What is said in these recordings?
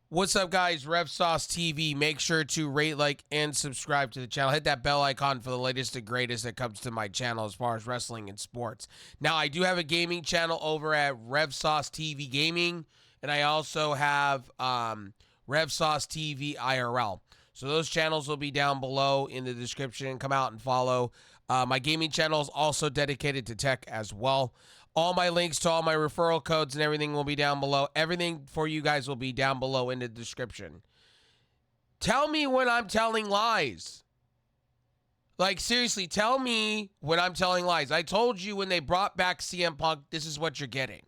What's up, guys? Rev Sauce TV. Make sure to rate, like, and subscribe to the channel. Hit that bell icon for the latest and greatest that comes to my channel as far as wrestling and sports. Now, I do have a gaming channel over at Rev Sauce TV Gaming, and I also have Rev Sauce TV IRL. So those channels will be down below in the description. Come out and follow. My gaming channel is also dedicated to tech as well. All my links to all my referral codes and everything will be down below. Everything for you guys will be down below in the description. Tell me when I'm telling lies. Like, seriously, tell me when I'm telling lies. I told you when they brought back CM Punk, this is what you're getting.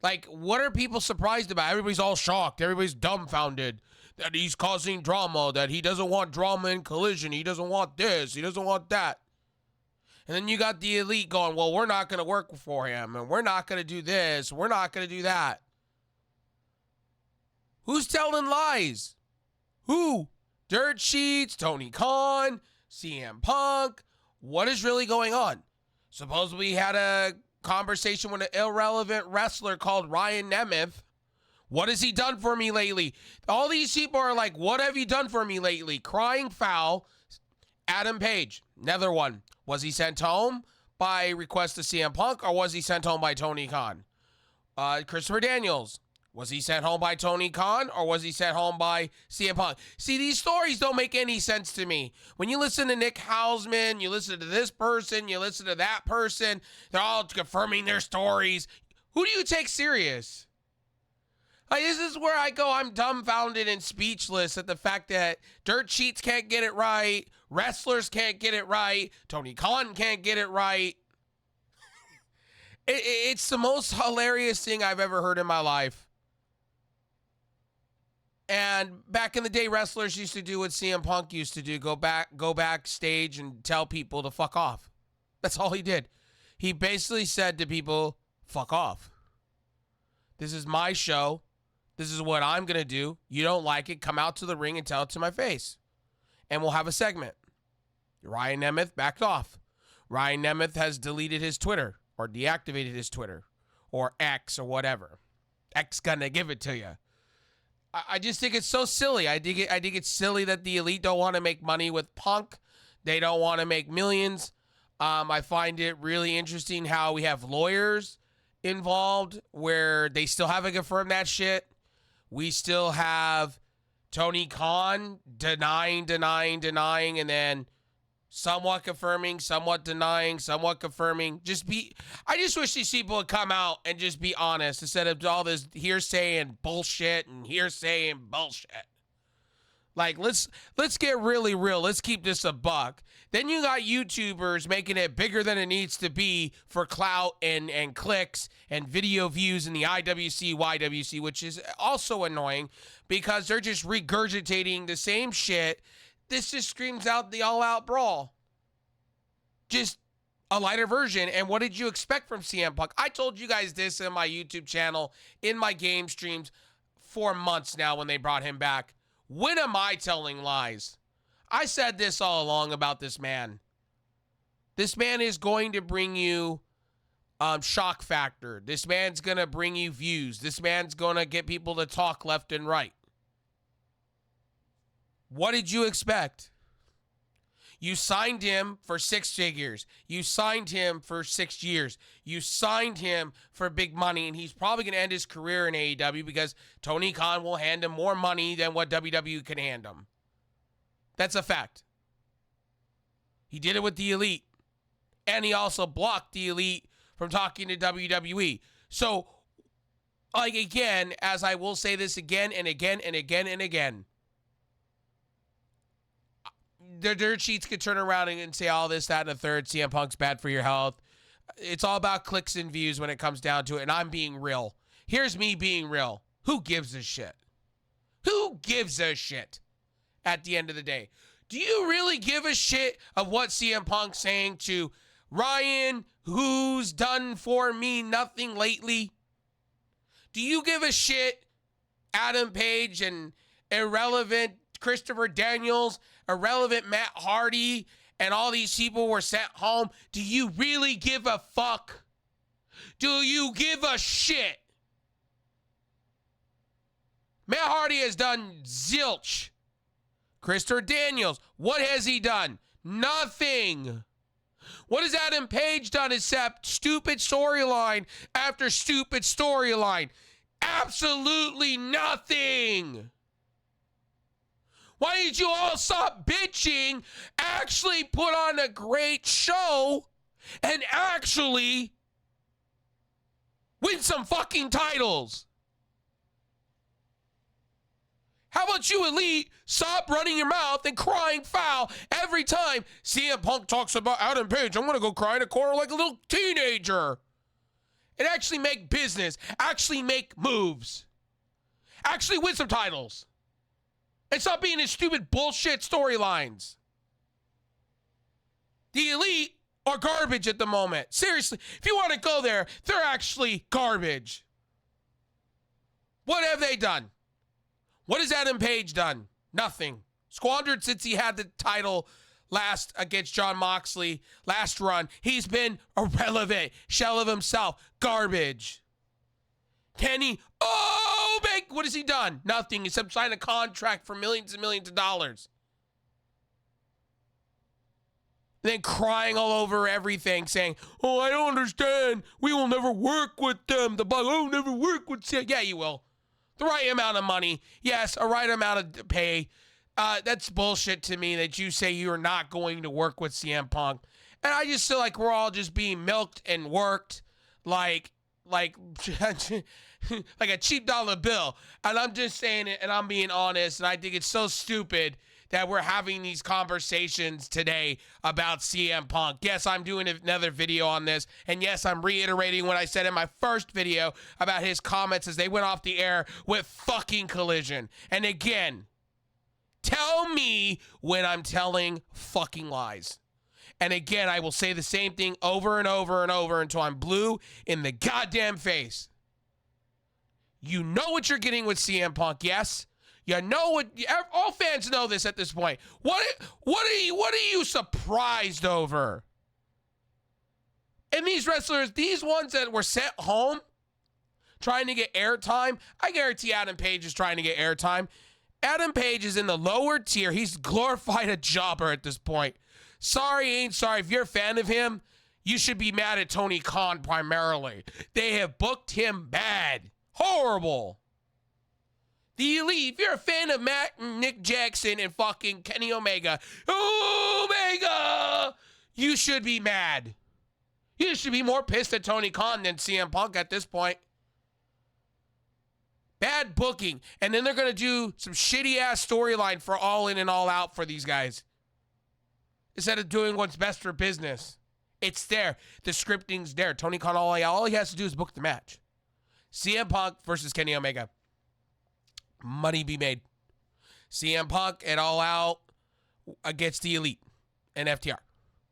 Like, what are people surprised about? Everybody's all shocked. Everybody's dumbfounded that he's causing drama, that he doesn't want drama in Collision. He doesn't want this. He doesn't want that. And then you got the Elite going, well, we're not going to work for him, and we're not going to do this, we're not going to do that. Who's telling lies? Who? Dirt Sheets, Tony Khan, CM Punk. What is really going on? Supposedly we had a conversation with an irrelevant wrestler called Ryan Nemeth. What has he done for me lately? All these people are like, what have you done for me lately? Crying foul. Adam Page, another one. Was he sent home by request of CM Punk, or was he sent home by Tony Khan? Christopher Daniels, was he sent home by Tony Khan, or was he sent home by CM Punk? See, these stories don't make any sense to me. When you listen to Nick Hausman, you listen to this person, you listen to that person, they're all confirming their stories. Who do you take serious? Like, this is where I go, I'm dumbfounded and speechless at the fact that Dirt Sheets can't get it right, wrestlers can't get it right, Tony Khan can't get it right. It's the most hilarious thing I've ever heard in my life. And back in the day, wrestlers used to do what CM Punk used to do, go backstage and tell people to fuck off. That's all he did. He basically said to people, fuck off. This is my show. This is what I'm going to do. You don't like it, come out to the ring and tell it to my face. And we'll have a segment. Ryan Nemeth backed off. Ryan Nemeth has deleted his Twitter or deactivated his Twitter or X or whatever. X gonna give it to you. I just think it's so silly. I think it's silly that the Elite don't want to make money with Punk. They don't want to make millions. I find it really interesting how we have lawyers involved where they still haven't confirmed that shit. We still have Tony Khan denying, and then somewhat confirming, somewhat denying, somewhat confirming. I just wish these people would come out and just be honest instead of all this hearsay and bullshit and hearsay and bullshit. Like, let's get really real. Let's keep this a buck. Then you got YouTubers making it bigger than it needs to be for clout and clicks and video views in the IWC, YWC, which is also annoying because they're just regurgitating the same shit. This just screams out the all-out brawl. Just a lighter version. And what did you expect from CM Punk? I told you guys this in my YouTube channel, in my game streams for months now when they brought him back. When am I telling lies? I said this all along about this man. This man is going to bring you shock factor. This man's going to bring you views. This man's going to get people to talk left and right. What did you expect? You signed him for 6 figures. You signed him for 6 years. You signed him for big money, and he's probably going to end his career in AEW because Tony Khan will hand him more money than what WWE can hand him. That's a fact. He did it with the Elite, and he also blocked the Elite from talking to WWE. So, like, again, as I will say this again and again and again and again, the Dirt Sheets could turn around and say all this, that, and the third. CM Punk's bad for your health. It's all about clicks and views when it comes down to it, and I'm being real. Here's me being real. Who gives a shit? Who gives a shit at the end of the day? Do you really give a shit of what CM Punk's saying to Ryan, who's done for me nothing lately? Do you give a shit, Adam Page and irrelevant Christopher Daniels, irrelevant Matt Hardy, and all these people were sent home? Do you really give a fuck? Do you give a shit? Matt Hardy has done zilch. Christopher Daniels, what has he done? Nothing. What has Adam Page done except stupid storyline after stupid storyline? Absolutely nothing. Why did you all stop bitching, actually put on a great show, and actually win some fucking titles? How about you, Elite, stop running your mouth and crying foul every time CM Punk talks about Adam Page? I'm going to go cry in a corner like a little teenager. And actually make business. Actually make moves. Actually win some titles. And stop being in stupid bullshit storylines. The Elite are garbage at the moment. Seriously, if you want to go there, they're actually garbage. What have they done? What has Adam Page done? Nothing. Squandered since he had the title last against Jon Moxley, last run. He's been irrelevant. Shell of himself. Garbage. Kenny, oh, man, what has he done? Nothing except sign a contract for millions and millions of dollars. And then crying all over everything, saying, oh, I don't understand. We will never work with them. I will never work with them. Yeah, you will. The right amount of money. Yes, a right amount of pay. That's bullshit to me that you say you are not going to work with CM Punk. And I just feel like we're all just being milked and worked like like a cheap dollar bill. And I'm just saying it, and I'm being honest, and I think it's so stupid that we're having these conversations today about CM Punk. Yes, I'm doing another video on this, and yes, I'm reiterating what I said in my first video about his comments as they went off the air with fucking Collision. And again, tell me when I'm telling fucking lies. And again, I will say the same thing over and over and over until I'm blue in the goddamn face. You know what you're getting with CM Punk, yes? You know what, all fans know this at this point. What are you surprised over? And these wrestlers, these ones that were sent home trying to get airtime, I guarantee Adam Page is trying to get airtime. Adam Page is in the lower tier. He's glorified a jobber at this point. Sorry, ain't sorry. If you're a fan of him, you should be mad at Tony Khan primarily. They have booked him bad. Horrible. The Elite, if you're a fan of Matt and Nick Jackson and fucking Kenny Omega, you should be mad. You should be more pissed at Tony Khan than CM Punk at this point. Bad booking. And then they're going to do some shitty-ass storyline for All In and All Out for these guys, instead of doing what's best for business. It's there. The scripting's there. Tony Khan, all he has to do is book the match. CM Punk versus Kenny Omega. Money be made. CM Punk at All Out against the Elite and FTR.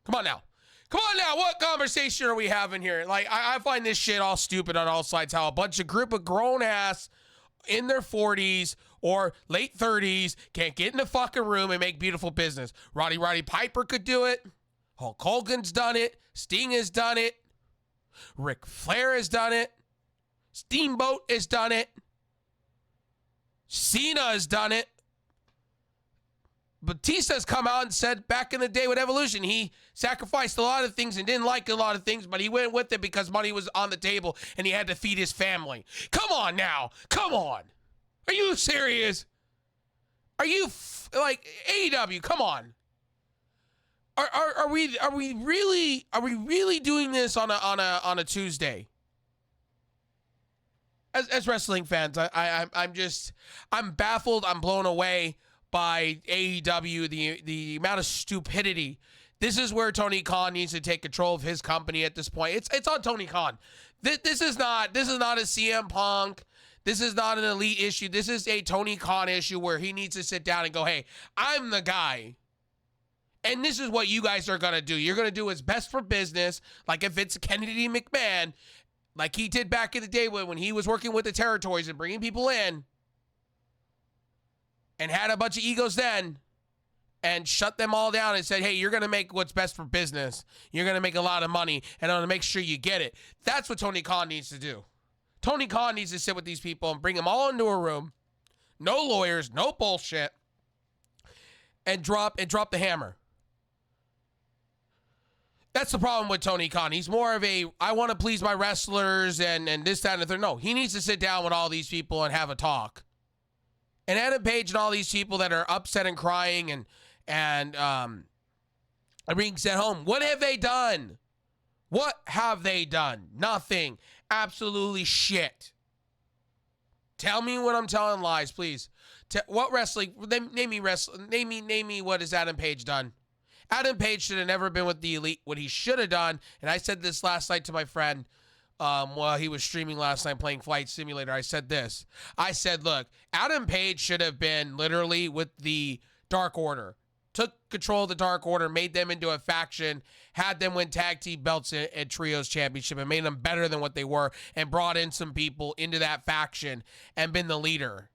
Come on now. Come on now. What conversation are we having here? Like, I find this shit all stupid on all sides. How a bunch of group of grown ass in their 40s or late 30s can't get in the fucking room and make beautiful business. Roddy Piper could do it. Hulk Hogan's done it. Sting has done it. Ric Flair has done it. Steamboat has done it. Cena has done it. Batista's come out and said back in the day with Evolution, he sacrificed a lot of things and didn't like a lot of things, but he went with it because money was on the table and he had to feed his family. Come on now. Come on. Are you serious? Are you like AEW? Come on. Are we really doing this on a Tuesday? As wrestling fans, I'm baffled. I'm blown away by AEW, the amount of stupidity. This is where Tony Khan needs to take control of his company at this point. It's on Tony Khan. This is not a CM Punk. This is not an Elite issue. This is a Tony Khan issue where he needs to sit down and go, hey, I'm the guy. And this is what you guys are going to do. You're going to do what's best for business, like if it's Kennedy McMahon, like he did back in the day when he was working with the territories and bringing people in and had a bunch of egos then and shut them all down and said, hey, you're going to make what's best for business. You're going to make a lot of money, and I'm going to make sure you get it. That's what Tony Khan needs to do. Tony Khan needs to sit with these people and bring them all into a room no lawyers, no bullshit, and drop the hammer. That's the problem with Tony Khan. He's more of a, I want to please my wrestlers and this, that, and the third. No, he needs to sit down with all these people and have a talk. And Adam Page and all these people that are upset and crying and are being sent home. What have they done? What have they done? Nothing. Absolutely shit. Tell me when I'm telling lies, please. What wrestling? Name me what has Adam Page done? Adam Page should have never been with the Elite. What he should have done, and I said this last night to my friend while he was streaming last night playing Flight Simulator. I said this. I said, look, Adam Page should have been literally with the Dark Order. Took control of the Dark Order, made them into a faction, had them win tag team belts at Trios Championship, and made them better than what they were, and brought in some people into that faction and been the leader.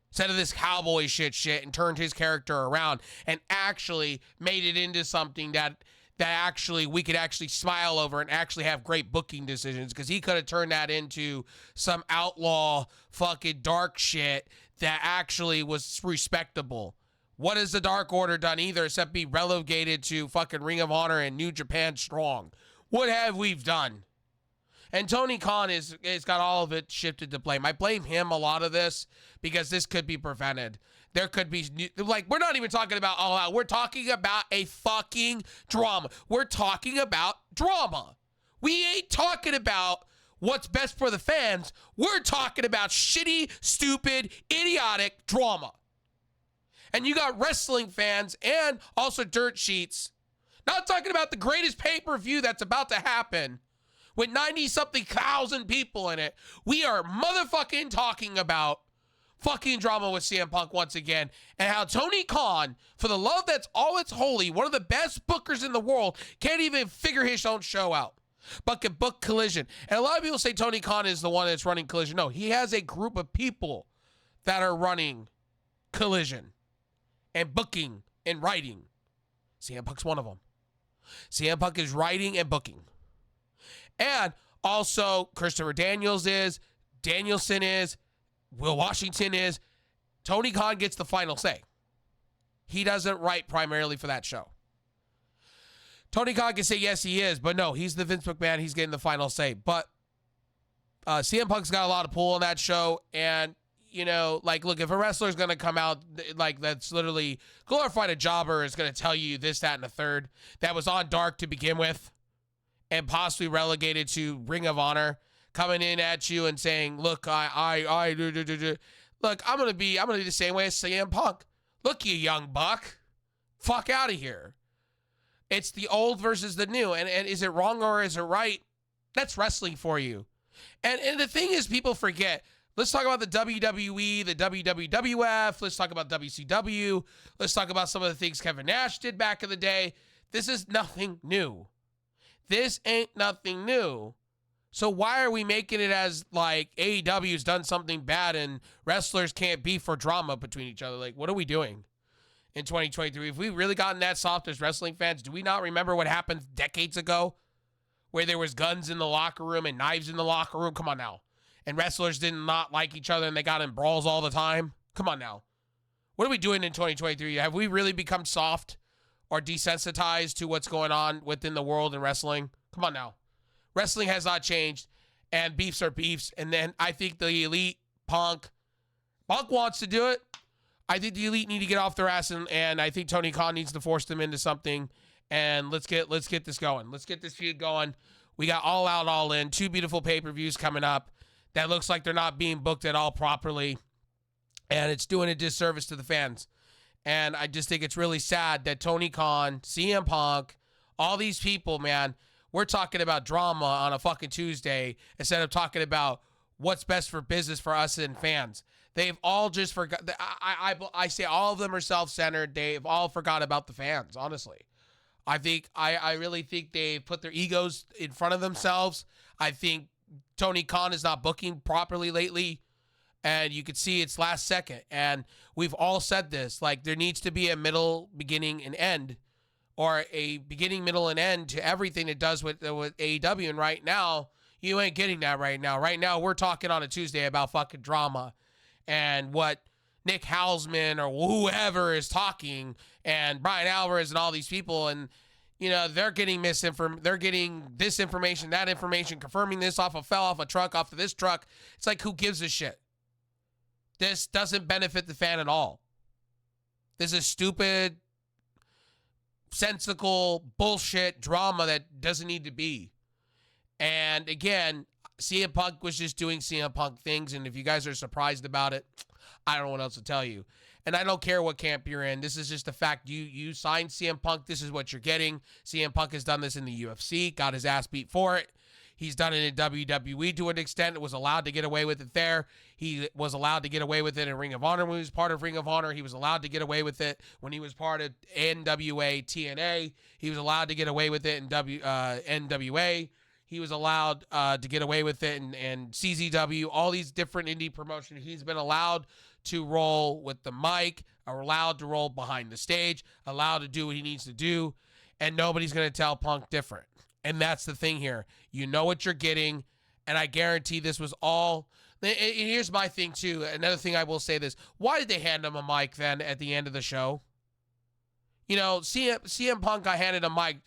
Instead of this cowboy shit and turned his character around and actually made it into something that actually we could actually smile over and actually have great booking decisions, because he could have turned that into some outlaw fucking dark shit that actually was respectable. What has the Dark Order done either except be relegated to fucking Ring of Honor and New Japan Strong? What have we done? And Tony Khan has got all of it shifted to blame. I blame him a lot of this because this could be prevented. There could be, like, we're not even talking about all out. We're talking about a fucking drama. We're talking about drama. We ain't talking about what's best for the fans. We're talking about shitty, stupid, idiotic drama. And you got wrestling fans and also dirt sheets not talking about the greatest pay-per-view that's about to happen with 90-something thousand people in it. We are motherfucking talking about fucking drama with CM Punk once again, and how Tony Khan, for the love that's all it's holy, one of the best bookers in the world, can't even figure his own show out, but can book Collision. And a lot of people say Tony Khan is the one that's running Collision. No, he has a group of people that are running Collision and booking and writing. CM Punk's one of them. CM Punk is writing and booking. And also, Christopher Daniels is, Danielson is, Will Washington is. Tony Khan gets the final say. He doesn't write primarily for that show. Tony Khan can say yes, he is, but no, he's the Vince McMahon. He's getting the final say. But CM Punk's got a lot of pull on that show. And, you know, like, look, if a wrestler's going to come out, like, that's literally glorified a jobber is going to tell you this, that, and the third, that was on Dark to begin with, and possibly relegated to Ring of Honor, coming in at you and saying, look, look, I'm gonna be the same way as CM Punk. Look, you young buck, fuck out of here. It's the old versus the new, and is it wrong or is it right? That's wrestling for you. And the thing is, people forget. Let's talk about the WWE, the WWF. Let's talk about WCW. Let's talk about some of the things Kevin Nash did back in the day. This is nothing new. This ain't nothing new. So why are we making it as like AEW's done something bad and wrestlers can't be for drama between each other? Like, what are we doing in 2023? If we really gotten that soft as wrestling fans, do we not remember what happened decades ago where there was guns in the locker room and knives in the locker room? Come on now. And wrestlers did not like each other and they got in brawls all the time? Come on now. What are we doing in 2023? Have we really become soft or desensitized to what's going on within the world in wrestling? Come on now. Wrestling has not changed, and beefs are beefs. And then I think the Elite, Punk wants to do it. I think the Elite need to get off their ass, and I think Tony Khan needs to force them into something. And let's get this going. Let's get this feud going. We got All Out, All In, 2 beautiful pay-per-views coming up that looks like they're not being booked at all properly, and it's doing a disservice to the fans. And I just think it's really sad that Tony Khan, CM Punk, all these people, man, we're talking about drama on a fucking Tuesday instead of talking about what's best for business for us and fans. They've all just forgot. I say all of them are self-centered. They've all forgot about the fans, honestly. I really think they put their egos in front of themselves. I think Tony Khan is not booking properly lately. And you could see it's last second. And we've all said this. Like, there needs to be a middle, beginning, and end. Or a beginning, middle, and end to everything it does with AEW. And right now, you ain't getting that right now. Right now, we're talking on a Tuesday about fucking drama and what Nick Hausman or whoever is talking, and Brian Alvarez and all these people, and they're getting they're getting this information, that information, confirming this fell off a truck, off of this truck. It's like, who gives a shit? This doesn't benefit the fan at all. This is stupid, sensical bullshit drama that doesn't need to be. And again, CM Punk was just doing CM Punk things, and if you guys are surprised about it, I don't know what else to tell you. And I don't care what camp you're in. This is just a fact. You signed CM Punk. This is what you're getting. CM Punk has done this in the UFC, got his ass beat for it. He's done it in WWE to an extent. Was allowed to get away with it there. He was allowed to get away with it in Ring of Honor when he was part of Ring of Honor. He was allowed to get away with it when he was part of NWA TNA. He was allowed to get away with it in NWA. He was allowed to get away with it in CZW, all these different indie promotions. He's been allowed to roll with the mic, allowed to roll behind the stage, allowed to do what he needs to do, and nobody's going to tell Punk different. And that's the thing here. You know what you're getting, and I guarantee this was all. And here's my thing, too. Another thing I will say this. Why did they hand him a mic then at the end of the show? CM Punk got handed a mic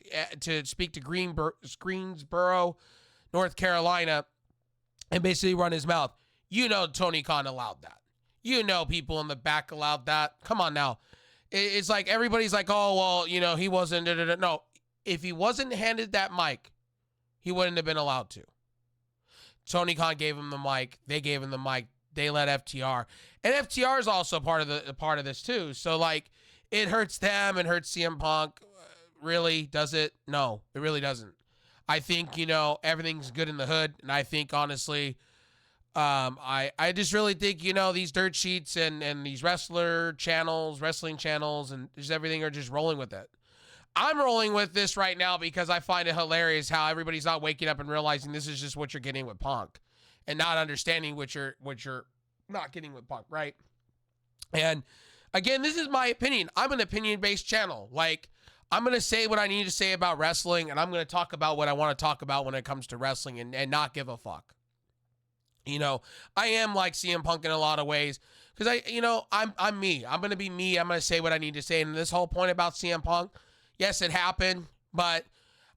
to speak to Greensboro, North Carolina, and basically run his mouth. Tony Khan allowed that. People in the back allowed that. Come on now. It's like everybody's like, oh, well, he wasn't. No, if he wasn't handed that mic, he wouldn't have been allowed to. Tony Khan gave him the mic. They gave him the mic. They let FTR. And FTR is also part of this too. So, like, it hurts them and hurts CM Punk. Really? Does it? No, it really doesn't. I think, everything's good in the hood. And I think, honestly, I just really think, these dirt sheets and these wrestling channels, and just everything are just rolling with it. I'm rolling with this right now because I find it hilarious how everybody's not waking up and realizing this is just what you're getting with Punk and not understanding what you're not getting with Punk, right? And again, this is my opinion. I'm an opinion-based channel. Like, I'm going to say what I need to say about wrestling, and I'm going to talk about what I want to talk about when it comes to wrestling and not give a fuck. I am like CM Punk in a lot of ways because I'm me. I'm going to be me. I'm going to say what I need to say. And this whole point about CM Punk, yes, it happened, but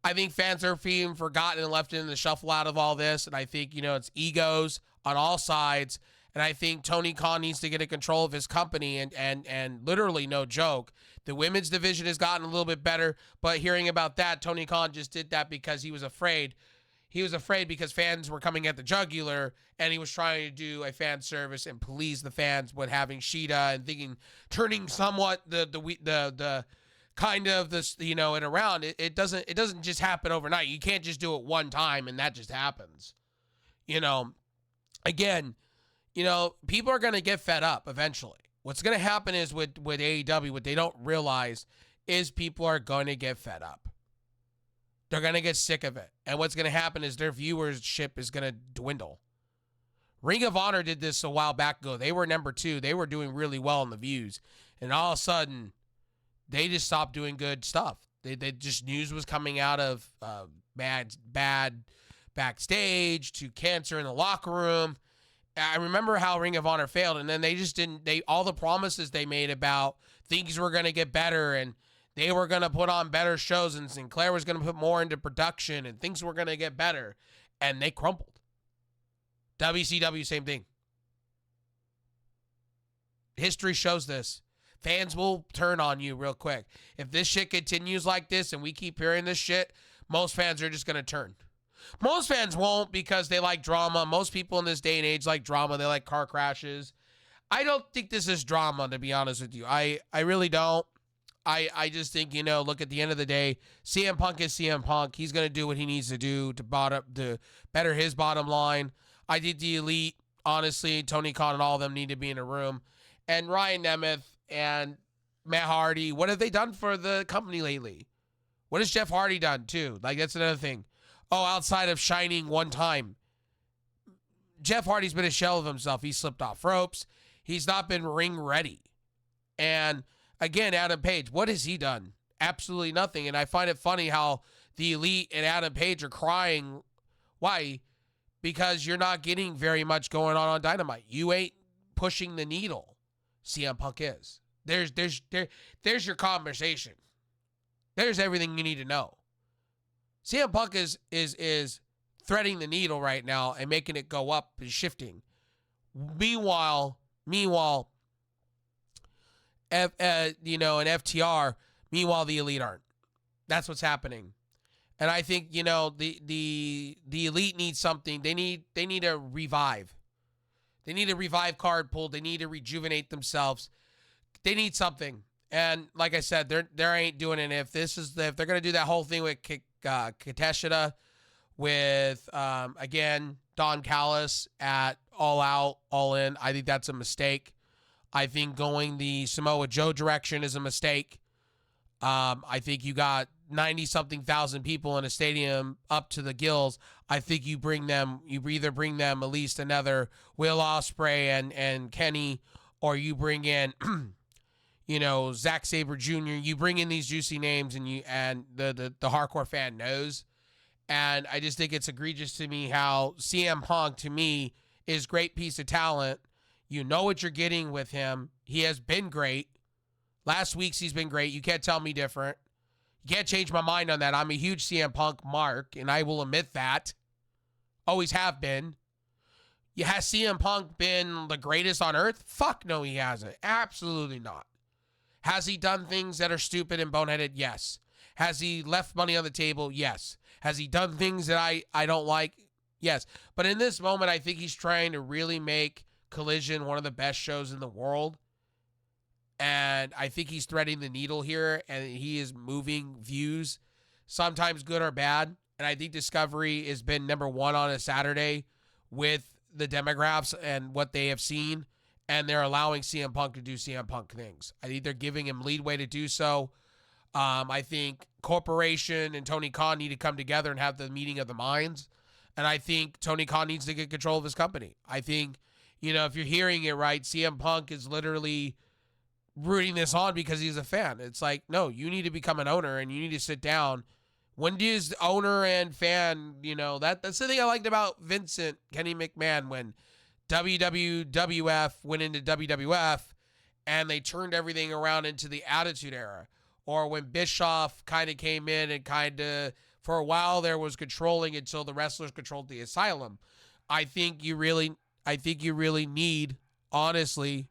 I think fans are being forgotten and left in the shuffle out of all this. And I think, it's egos on all sides. And I think Tony Khan needs to get in control of his company and literally, no joke, the women's division has gotten a little bit better, but hearing about that, Tony Khan just did that because he was afraid. He was afraid because fans were coming at the jugular, and he was trying to do a fan service and please the fans with having Sheeta and turning somewhat the kind of this, it around. It doesn't just happen overnight. You can't just do it one time and that just happens. Again, people are going to get fed up eventually. What's going to happen is with AEW, what they don't realize is people are going to get fed up. They're going to get sick of it. And what's going to happen is their viewership is going to dwindle. Ring of Honor did this a while back ago. They were number 2. They were doing really well in the views. And all of a sudden, they just stopped doing good stuff. They just, news was coming out of bad backstage to cancer in the locker room. I remember how Ring of Honor failed, and then they just didn't, all the promises they made about things were going to get better and they were going to put on better shows and Sinclair was going to put more into production and things were going to get better, and they crumbled. WCW, same thing. History shows this. Fans will turn on you real quick. If this shit continues like this and we keep hearing this shit, most fans are just going to turn. Most fans won't because they like drama. Most people in this day and age like drama. They like car crashes. I don't think this is drama, to be honest with you. I really don't. I just think, look, at the end of the day, CM Punk is CM Punk. He's going to do what he needs to do to better his bottom line. I think the Elite, honestly, Tony Khan and all of them need to be in a room. And Ryan Nemeth and Matt Hardy, what have they done for the company lately? What has Jeff Hardy done, too? Like, that's another thing. Oh, outside of shining one time. Jeff Hardy's been a shell of himself. He slipped off ropes. He's not been ring ready. And again, Adam Page, what has he done? Absolutely nothing. And I find it funny how the Elite and Adam Page are crying. Why? Because you're not getting very much going on Dynamite. You ain't pushing the needle. CM Punk is. There's your conversation. There's everything you need to know. CM Punk is threading the needle right now and making it go up and shifting. Meanwhile, an FTR. Meanwhile, the Elite aren't. That's what's happening. And I think, the Elite need something. They need a revive. They need a revive card pulled. They need to rejuvenate themselves. They need something. And like I said, there ain't doing it. If they're gonna do that whole thing with Kateshita, with again Don Callis at All Out, All In, I think that's a mistake. I think going the Samoa Joe direction is a mistake. I think you got 90-something thousand people in a stadium up to the gills. I think you either bring them at least another Will Ospreay and Kenny, or you bring in, Zack Sabre Jr. You bring in these juicy names, and the hardcore fan knows. And I just think it's egregious to me how CM Punk, to me, is a great piece of talent. You know what you're getting with him. He has been great. Last week's he's been great. You can't tell me different. You can't change my mind on that. I'm a huge CM Punk mark, and I will admit that. Always have been. Has CM Punk been the greatest on earth? Fuck no, he hasn't. Absolutely not. Has he done things that are stupid and boneheaded? Yes. Has he left money on the table? Yes. Has he done things that I don't like? Yes. But in this moment, I think he's trying to really make Collision one of the best shows in the world. And I think he's threading the needle here, and he is moving views, sometimes good or bad. And I think Discovery has been number one on a Saturday with the demographics and what they have seen, and they're allowing CM Punk to do CM Punk things. I think they're giving him leadway to do so. I think Corporation and Tony Khan need to come together and have the meeting of the minds. And I think Tony Khan needs to get control of his company. I think, if you're hearing it right, CM Punk is literally rooting this on because he's a fan. It's like, no, you need to become an owner and you need to sit down. When does owner and fan, that's the thing I liked about Kenny McMahon, when WWF went into WWF and they turned everything around into the Attitude Era. Or when Bischoff kind of came in and for a while there was controlling until the wrestlers controlled the Asylum. I think you really need, honestly,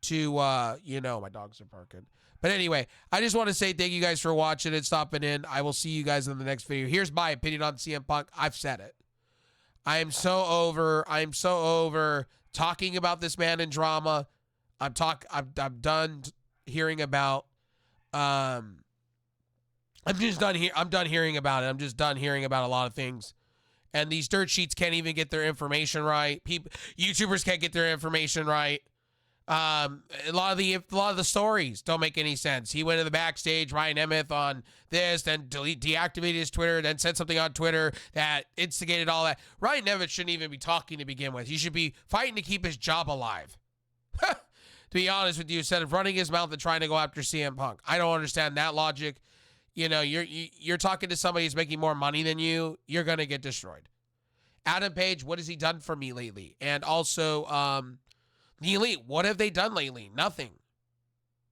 to, my dogs are barking. But anyway, I just want to say thank you guys for watching and stopping in. I will see you guys in the next video. Here's my opinion on CM Punk. I've said it. I'm so over talking about this man in drama. I'm done hearing about, I'm done hearing about it. I'm just done hearing about a lot of things. And these dirt sheets can't even get their information right. YouTubers can't get their information right. A lot of the stories don't make any sense. He went to the backstage, Ryan Emmett on this, then deactivated his Twitter, then said something on Twitter that instigated all that. Ryan Emmett shouldn't even be talking to begin with. He should be fighting to keep his job alive. To be honest with you, instead of running his mouth and trying to go after CM Punk. I don't understand that logic. You're talking to somebody who's making more money than you, you're going to get destroyed. Adam Page, what has he done for me lately? And also, the Elite, what have they done lately? Nothing.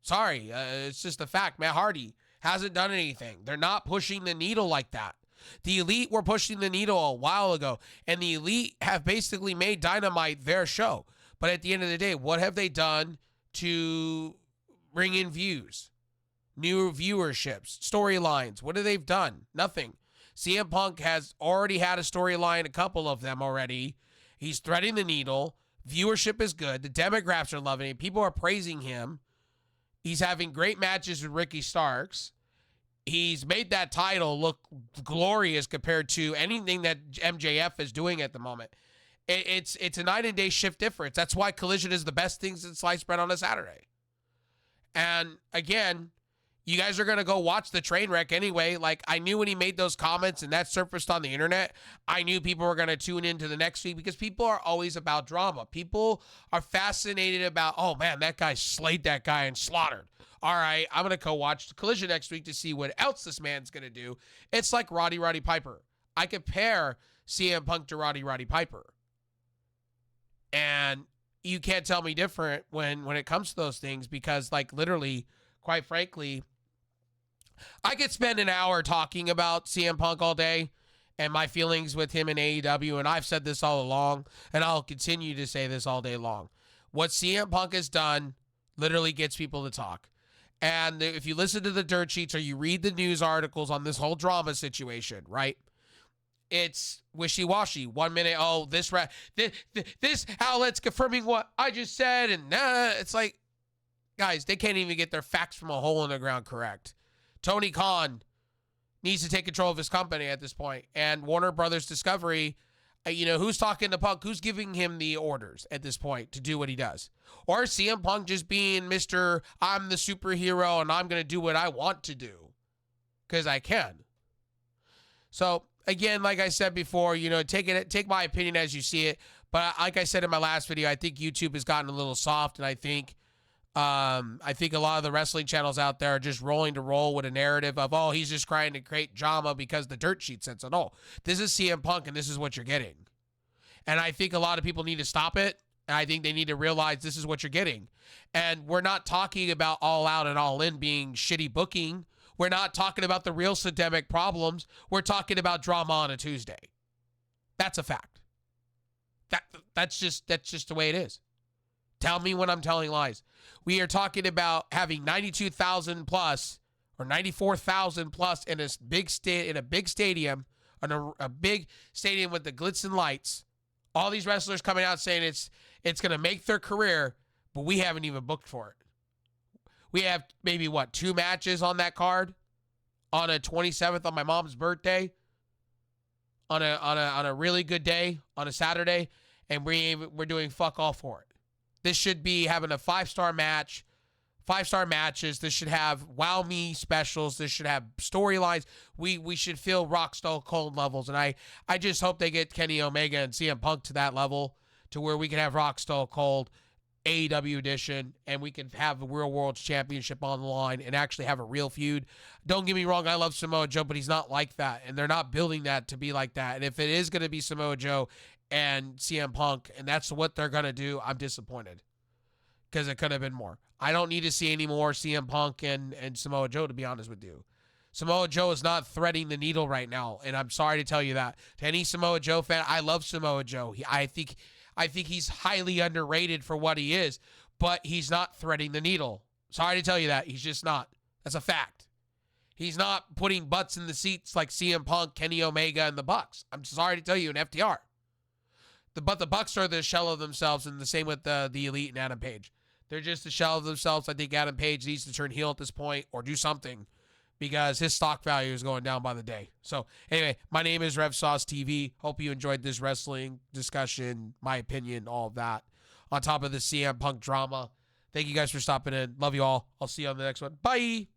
Sorry, it's just a fact. Matt Hardy hasn't done anything. They're not pushing the needle like that. The Elite were pushing the needle a while ago, and the Elite have basically made Dynamite their show. But at the end of the day, what have they done to bring in views, new viewerships, storylines? What have they done? Nothing. CM Punk has already had a storyline, a couple of them already. He's threading the needle. Viewership is good. The demographics are loving it. People are praising him. He's having great matches with Ricky Starks. He's made that title look glorious compared to anything that MJF is doing at the moment. It's a night and day shift difference. That's why Collision is the best thing since sliced bread on a Saturday. And again, you guys are going to go watch the train wreck anyway. Like, I knew when he made those comments and that surfaced on the internet, I knew people were going to tune into the next week because people are always about drama. People are fascinated about, oh man, that guy slayed that guy and slaughtered. All right, I'm going to go watch the Collision next week to see what else this man's going to do. It's like Roddy Piper. I compare CM Punk to Roddy Piper. And you can't tell me different when it comes to those things, because like literally, quite frankly, I could spend an hour talking about CM Punk all day and my feelings with him in AEW, and I've said this all along, and I'll continue to say this all day long. What CM Punk has done literally gets people to talk. And if you listen to the dirt sheets or you read the news articles on this whole drama situation, right? It's wishy-washy. 1 minute, oh, this outlet's confirming what I just said, and it's like, guys, they can't even get their facts from a hole in the ground correct. Tony Khan needs to take control of his company at this point, and Warner Brothers Discovery, who's talking to Punk? Who's giving him the orders at this point to do what he does? Or CM Punk just being Mr. I'm the superhero and I'm going to do what I want to do because I can. So, again, like I said before, take my opinion as you see it. But like I said in my last video, I think YouTube has gotten a little soft, and I think a lot of the wrestling channels out there are just rolling to roll with a narrative of, oh, he's just trying to create drama because the dirt sheet said so. No, this is CM Punk, and this is what you're getting. And I think a lot of people need to stop it, and I think they need to realize this is what you're getting. And we're not talking about All Out and All In being shitty booking. We're not talking about the real systemic problems. We're talking about drama on a Tuesday. That's a fact. That's just the way it is. Tell me when I'm telling lies. We are talking about having 92,000 plus or 94,000 plus in a big stadium, in a big stadium with the glitz and lights. All these wrestlers coming out saying it's going to make their career, but we haven't even booked for it. We have maybe 2 matches on that card on a 27th on my mom's birthday, on a really good day on a Saturday, and we're doing fuck all for it. This should be having a 5-star match, 5-star matches. This should have wow me specials. This should have storylines. We should feel Rock Stone Cold levels. And I just hope they get Kenny Omega and CM Punk to that level, to where we can have Rock Stone Cold AEW edition, and we can have the Real World Championship on the line and actually have a real feud. Don't get me wrong, I love Samoa Joe, but he's not like that, and they're not building that to be like that. And if it is going to be Samoa Joe and CM Punk, and that's what they're going to do, I'm disappointed, because it could have been more. I don't need to see any more CM Punk and Samoa Joe, to be honest with you. Samoa Joe is not threading the needle right now, and I'm sorry to tell you that. To any Samoa Joe fan, I love Samoa Joe. I think he's highly underrated for what he is, but he's not threading the needle. Sorry to tell you that. He's just not. That's a fact. He's not putting butts in the seats like CM Punk, Kenny Omega, and the Bucks. I'm sorry to tell you, and FTR. But the Bucks are the shell of themselves, and the same with the Elite and Adam Page. They're just a shell of themselves. I think Adam Page needs to turn heel at this point or do something, because his stock value is going down by the day. So anyway, my name is Rev Sauce TV. Hope you enjoyed this wrestling discussion, my opinion, all of that. On top of the CM Punk drama. Thank you guys for stopping in. Love you all. I'll see you on the next one. Bye.